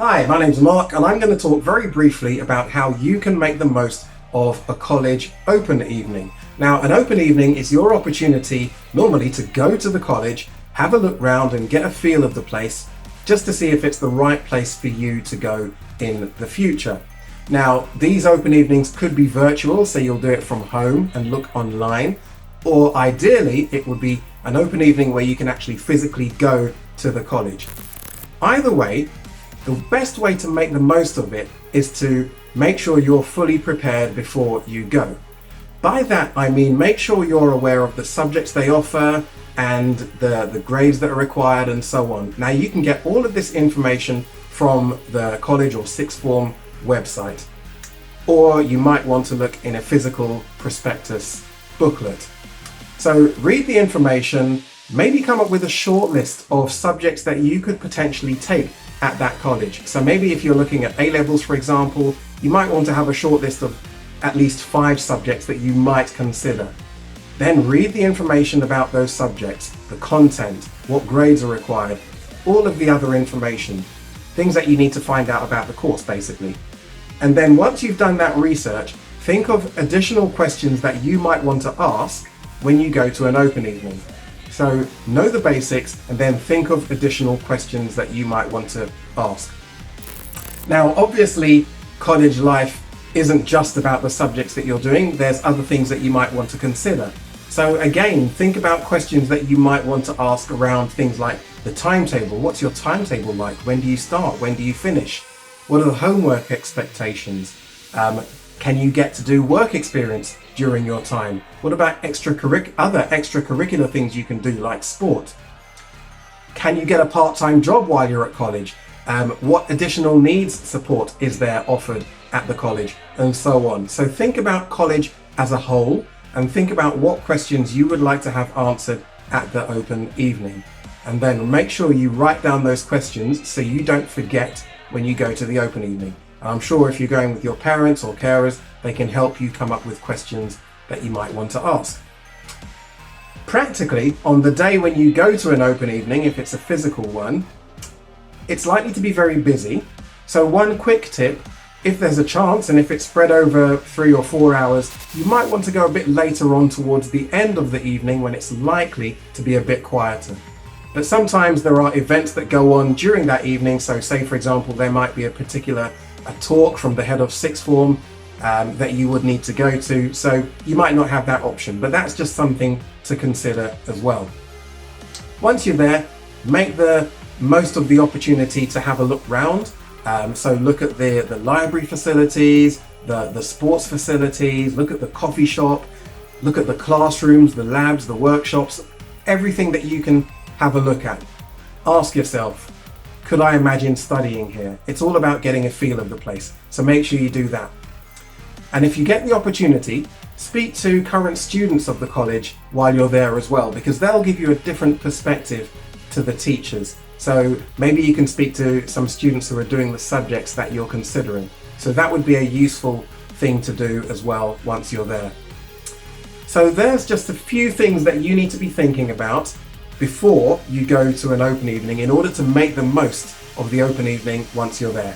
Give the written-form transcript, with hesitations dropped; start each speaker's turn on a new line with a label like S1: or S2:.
S1: Hi, my name's Mark and I'm going to talk very briefly about how you can make the most of a college open evening. Now, an open evening is your opportunity normally to go to the college, have a look round and get a feel of the place just to see if it's the right place for you to go in the future. Now, these open evenings could be virtual, so you'll do it from home and look online, or ideally it would be an open evening where you can actually physically go to the college. Either way, the best way to make the most of it is to make sure you're fully prepared before you go. By that I mean make sure you're aware of the subjects they offer and the grades that are required and so on. Now you can get all of this information from the college or sixth form website, or you might want to look in a physical prospectus booklet. So read the information, maybe come up with a short list of subjects that you could potentially take at that college. So maybe if you're looking at A-levels, for example, you might want to have a short list of at least 5 subjects that you might consider. Then read the information about those subjects, the content, what grades are required, all of the other information, things that you need to find out about the course basically. And then once you've done that research, think of additional questions that you might want to ask when you go to an open evening. So know the basics and then think of additional questions that you might want to ask. Now, obviously, college life isn't just about the subjects that you're doing. There's other things that you might want to consider. So again, think about questions that you might want to ask around things like the timetable. What's your timetable like? When do you start? When do you finish? What are the homework expectations? Can you get to do work experience during your time? What about other extracurricular things you can do like sport? Can you get a part-time job while you're at college? What additional needs support is there offered at the college, and so on. So think about college as a whole and think about what questions you would like to have answered at the open evening. And then make sure you write down those questions so you don't forget when you go to the open evening. I'm sure if you're going with your parents or carers, they can help you come up with questions that you might want to ask. Practically, on the day when you go to an open evening, if it's a physical one, it's likely to be very busy. So one quick tip, if there's a chance and if it's spread over 3 or 4 hours, you might want to go a bit later on towards the end of the evening when it's likely to be a bit quieter. But sometimes there are events that go on during that evening. So say, for example, there might be a talk from the head of sixth form that you would need to go to. So you might not have that option, but that's just something to consider as well. Once you're there, make the most of the opportunity to have a look round. So look at the library facilities, the sports facilities, look at the coffee shop, look at the classrooms, the labs, the workshops, everything that you can have a look at. Ask yourself, could I imagine studying here? It's all about getting a feel of the place, so make sure you do that. And if you get the opportunity, speak to current students of the college while you're there as well, because they'll give you a different perspective to the teachers. So maybe you can speak to some students who are doing the subjects that you're considering. So that would be a useful thing to do as well once you're there. So there's just a few things that you need to be thinking about before you go to an open evening in order to make the most of the open evening once you're there.